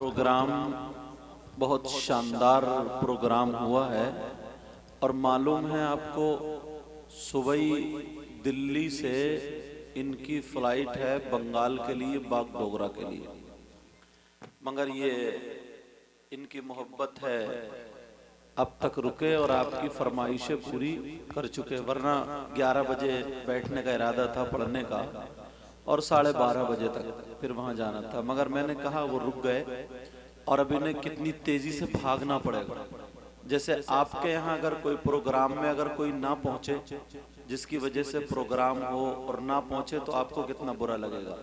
Programme बहुत शानदार programme हुआ है और मालूम है आपको सुबह ही दिल्ली से इनकी फ्लाइट है बंगाल के लिए, बागडोगरा के लिए। मगर ये इनकी मोहब्बत है, अब तक रुके और आपकी फरमाइशें पूरी कर चुके, वरना 11 बजे बैठने का इरादा था पढ़ने का और 12:30 बजे तक फिर वहां जाना था। मगर मैंने कहा वो रुक गए और अब इन्हें कितनी तेजी से भागना पड़ेगा। जैसे आपके यहाँ अगर कोई प्रोग्राम में अगर कोई ना पहुंचे, जिसकी वजह से प्रोग्राम हो और ना पहुंचे तो आपको कितना बुरा लगेगा,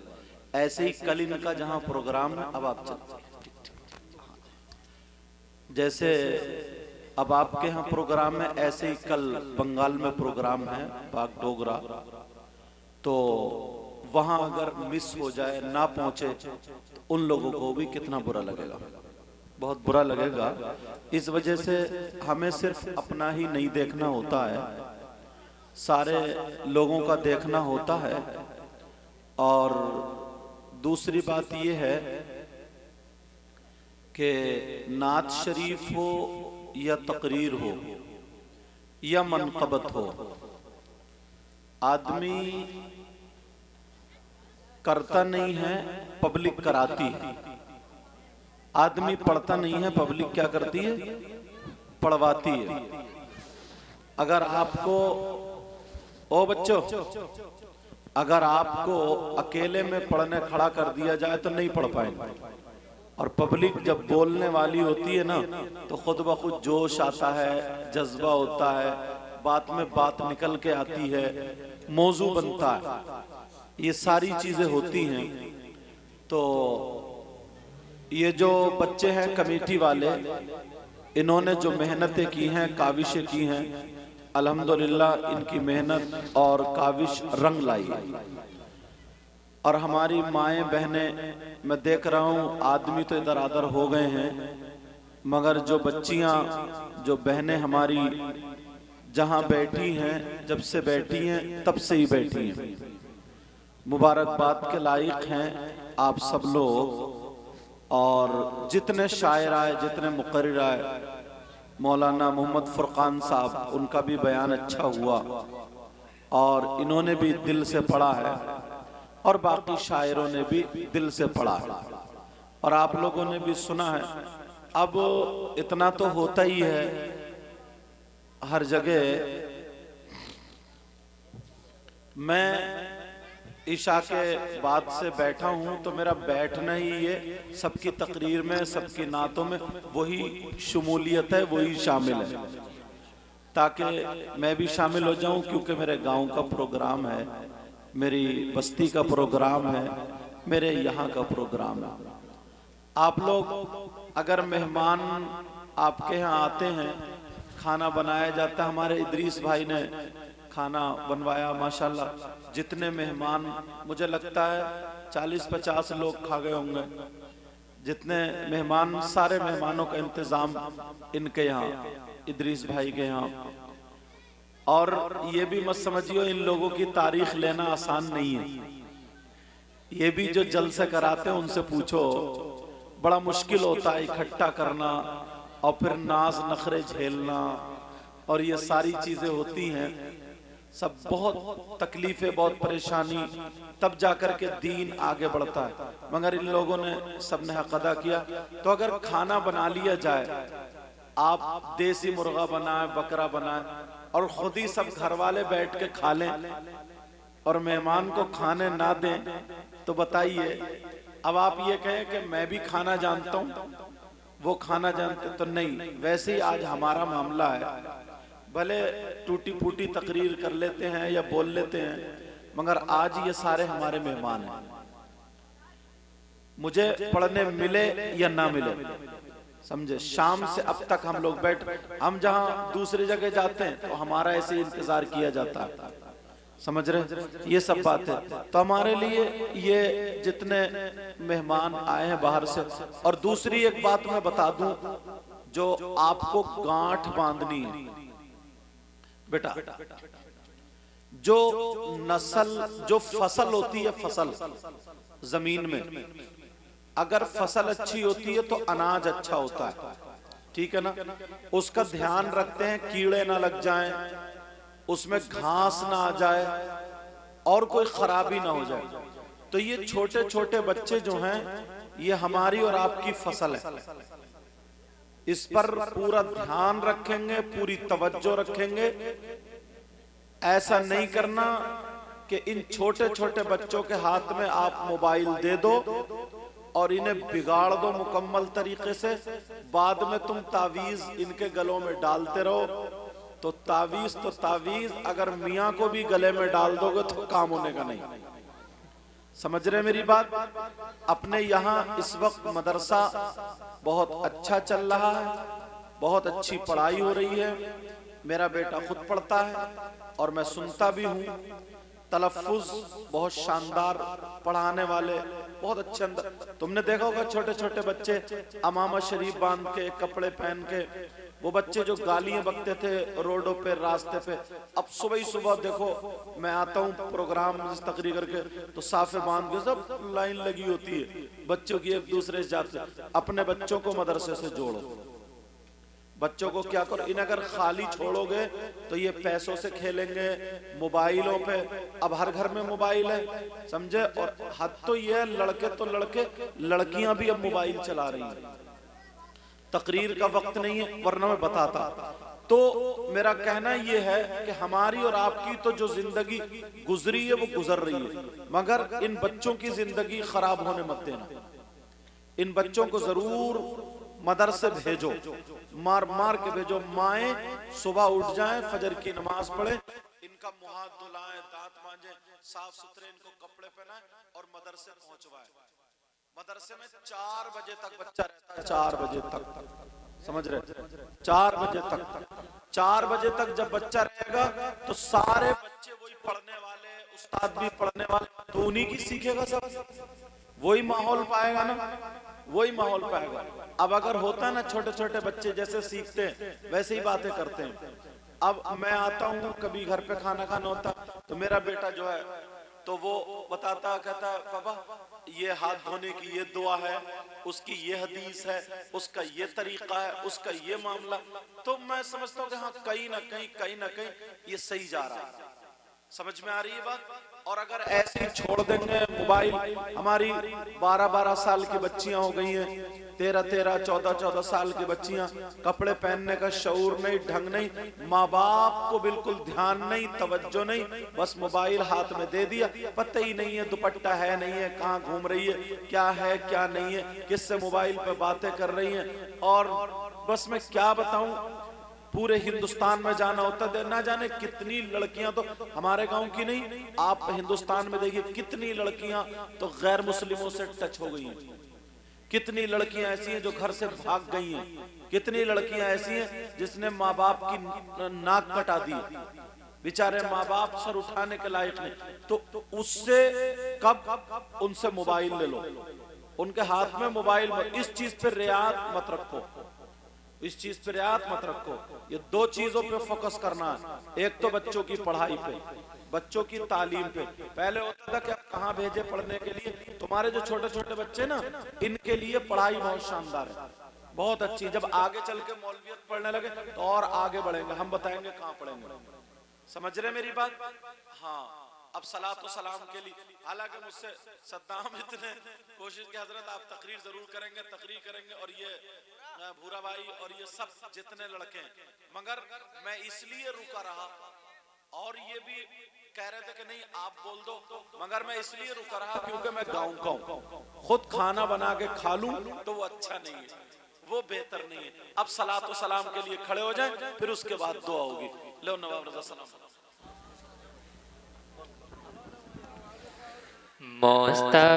ऐसे ही कल इनका जहाँ प्रोग्राम है अब आप जैसे अब आपके यहाँ प्रोग्राम है, ऐसे ही कल बंगाल में प्रोग्राम है बागडोगरा, तो वहां अगर मिस हो जाए, ना पहुंचे तो उन लोगों को भी कितना बुरा लगेगा, बहुत बुरा लगेगा। इस वजह से हमें सिर्फ अपना ही नहीं देखना होता है, सारे लोगों का देखना होता है। और दूसरी बात यह है कि नात शरीफ हो या तकरीर हो या मनक़बत हो, आदमी करता नहीं है, पब्लिक कराती है। आदमी पढ़ता नहीं है, पब्लिक क्या करती है, पढ़वाती है। अगर आपको, ओ बच्चों, अगर आपको अकेले में पढ़ने खड़ा कर दिया जाए तो नहीं पढ़ पाएंगे, और पब्लिक जब बोलने वाली होती है ना तो खुद ब खुद जोश आता है, जज्बा होता है, बात में बात निकल के आती है, मौजू बनता है, ये सारी चीजें होती हैं। तो ये जो बच्चे हैं कमेटी वाले, इन्होंने जो मेहनतें की हैं, काविशें की हैं, अल्हम्दुलिल्लाह इनकी मेहनत और काविश रंग लाई है। और हमारी माएँ बहनें, मैं देख रहा हूँ आदमी तो इधर आधर हो गए हैं, मगर जो बच्चियाँ, जो बहनें हमारी जहाँ बैठी हैं, जब से बैठी हैं तब से ही बैठी हैं, मुबारकबाद के लायक हैं आप सब लोग। और जितने शायर आए, जितने मुकर्रिर आए, मौलाना मोहम्मद फुरकान साहब, उनका भी बयान अच्छा हुआ और इन्होंने भी दिल से पढ़ा है, और बाकी शायरों ने भी दिल से पढ़ा है, और आप लोगों ने भी सुना है। अब इतना तो होता ही है हर जगह। मैं ईशा के बाद से बैठा हूं तो मेरा बैठना ही ये सबकी तकरीर में, सबकी नातों में वही शमूलियत है, वही शामिल है, ताकि मैं भी शामिल हो जाऊं, क्योंकि मेरे गांव का प्रोग्राम है, मेरी बस्ती का प्रोग्राम है, मेरे यहाँ का प्रोग्राम है। आप लोग अगर मेहमान आपके यहाँ आते हैं, खाना बनाया जाता है, हमारे इदरीस भाई ने खाना बनवाया माशाल्लाह, जितने मेहमान, मुझे लगता है 40-50 लोग खा गए होंगे, जितने मेहमान, सारे मेहमानों का इंतजाम इनके यहाँ, इदरीस भाई के यहाँ। और ये भी मत समझियो इन लोगों की तारीख लेना आसान नहीं है, ये भी जो जलसे कराते हैं उनसे पूछो, बड़ा मुश्किल होता है इकट्ठा करना और फिर नाज नखरे झेलना, और ये सारी चीजें होती हैं, सब बहुत तकलीफें, बहुत परेशानी, तब जाकर के दीन आगे बढ़ता है। मगर इन लोगों ने सबने हक अदा किया। तो अगर खाना बना लिया जाए, आप देसी मुर्गा बनाए, बकरा बनाए, और खुद ही सब घर वाले बैठ के खा लें और मेहमान को खाने ना दें, तो बताइए, अब आप ये कहें कि मैं भी खाना जानता हूं, वो खाना जानते तो नहीं। वैसे ही आज हमारा मामला है, भले टूटी फूटी तकरीर कर लेते हैं या बोल लेते हैं, मगर आज ये सारे हमारे मेहमान हैं। मुझे पढ़ने मिले या ना मिले, समझे, शाम से अब तक हम लोग बैठ, हम जहां दूसरी जगह जाते हैं तो हमारा ऐसे इंतजार किया जाता है, समझ रहे, ये सब बात है। तो हमारे लिए ये जितने मेहमान आए हैं बाहर से। और दूसरी एक बात मैं बता दूं, जो आपको गांठ बांधनी है बेटा, जो नस्ल, जो फसल होती है, फसल जमीन में अगर फसल अच्छी होती है तो अनाज अच्छा होता है, ठीक है ना। उसका ध्यान रखते हैं, कीड़े ना लग जाएं, उसमें घास ना आ जाए और कोई खराबी ना हो जाए। तो ये छोटे छोटे बच्चे जो हैं, ये हमारी और आपकी फसल है। इस पर पूरा ध्यान रखेंगे, पूरी तवज्जो रखेंगे। ऐसा नहीं करना कि इन छोटे छोटे बच्चों के हाथ में आप मोबाइल दे दो और इन्हें बिगाड़ दो मुकम्मल तरीके से। बाद में तुम तावीज इनके गलों में डालते रहो, तो तावीज अगर मियाँ को भी गले में डाल दोगे तो काम होने का नहीं। समझ रहे मेरी बात। अपने यहाँ इस वक्त मदरसा बहुत अच्छा चल रहा है, बहुत अच्छी पढ़ाई हो रही है। मेरा बेटा खुद पढ़ता है और मैं सुनता भी हूँ। तलफ्फुज बहुत शानदार, पढ़ाने वाले बहुत अच्छे। अंदर तुमने देखा होगा छोटे छोटे बच्चे अमामा शरीफ बांध के, कपड़े पहन के, वो बच्चे जो गालियां बकते थे रोडों पे, रास्ते पे, अब सुबह ही सुबह देखो मैं आता हूँ प्रोग्राम तकरीर करके, तो साफे बांध के सब लाइन लगी होती है बच्चों की, एक दूसरे से जाते। अपने बच्चों को मदरसे से जोड़ो, बच्चों को क्या करो, इन अगर खाली छोड़ोगे तो ये पैसों से खेलेंगे, मोबाइलों पे। अब हर घर में मोबाइल है, समझे। और हद तो ये है, लड़के तो लड़के, लड़कियां भी अब मोबाइल चला रही हैं। तकरीर का वक्त नहीं है वरना मैं बताता। तो मेरा कहना ये है कि हमारी और आपकी तो जो जिंदगी गुजरी है वो गुजर रही है, मगर इन बच्चों की जिंदगी खराब होने मत देना। इन बच्चों को जरूर मदरसे भेजो, मार मार के भेजो। माएँ सुबह उठ जाएं, फजर की नमाज पढ़े, इनका मुंह हाथ धुलाएं, दांत मांजे, साफ सुथरे इनको कपड़े पहनाएं और मदरसे पहुंचवाएं। मदरसे में 4 बजे तक बच्चा रहता है, 4 बजे तक, समझ रहे, 4 बजे तक। 4 बजे तक जब बच्चा रहेगा तो सारे बच्चे वही पढ़ने वाले, उस्ताद भी पढ़ने वाले, तो उन्हीं की सीखेगा सब, वही माहौल पाएगा ना, वही माहौल पाएगा। अब अगर होता है ना छोटे छोटे बच्चे जैसे सीखते हैं वैसे ही बातें करते हैं। अब मैं आता हूँ, कभी घर पे खाना खाना होता तो मेरा बेटा जो है तो वो बताता, कहता पापा ये हाथ धोने की ये दुआ है, उसकी ये हदीस है, उसका ये तरीका है, उसका ये मामला। तो मैं समझता हूँ कि हाँ कहीं ना कहीं ये सही जा रहा है। समझ में आ रही है बात। और अगर ऐसे ही छोड़ देंगे मोबाइल, हमारी 12-12 साल की बच्चियां हो गई हैं, 13-13, 14-14 साल की बच्चियां, कपड़े पहनने का शऊर नहीं, ढंग नहीं, माँ बाप को बिल्कुल ध्यान नहीं, तवज्जो नहीं, बस मोबाइल हाथ में दे दिया, पता ही नहीं है दुपट्टा है नहीं है, कहाँ घूम रही है, क्या है क्या नहीं है, किससे मोबाइल पे बातें कर रही हैं। और बस मैं क्या बताऊं, पूरे हिंदुस्तान में जाना होता है, ना जाने कितनी लड़कियां, तो हमारे गांव की नहीं, आप हिंदुस्तान में देखिए कितनी लड़कियां तो गैर मुस्लिमों से टच हो गई हैं। कितनी लड़कियां ऐसी हैं जो घर से भाग गई हैं, कितनी लड़कियां ऐसी हैं जिसने माँ बाप की नाक कटा दी, बेचारे माँ बाप सर उठाने के लायक नहीं। तो उससे कब उनसे मोबाइल ले लो, उनके हाथ में मोबाइल। इस चीज पे रियायत मत रखो, इस चीज पे रियायत मत रखो। ये 2 चीजों पे फोकस करना है। एक तो बच्चों की पढ़ाई पे, बच्चों की तालीम पे। पहले होता था कि आप कहाँ भेजे पढ़ने के लिए, तुम्हारे जो छोटे छोटे बच्चे ना, इनके लिए पढ़ाई बहुत शानदार है, बहुत अच्छी। जब आगे चल के मौलवियत पढ़ने लगे तो और आगे बढ़ेंगे, हम बताएंगे कहाँ पढ़ेंगे। समझ रहे मेरी बात। हाँ, अब सलातो सलाम के लिए, हालांकि मुझसे सद्दाम इतने कोशिश की हजरत आप तकरीर जरूर करेंगे, तकरीर करेंगे, और ये भूरा भाई और ये सब जितने लड़के हैं, मगर मैं इसलिए रुका रहा, और ये भी कह रहे थे कि नहीं आप बोल दो, मगर मैं इसलिए रुका रहा क्योंकि मैं गाँव का हूँ, खुद खाना बना के खा लूं तो वो अच्छा नहीं है, वो बेहतर नहीं है। अब सलातो सलाम के लिए खड़े हो जाएं, फिर उसके बाद दुआ होगी। लो नवाब रजा सलाम। मोस्ता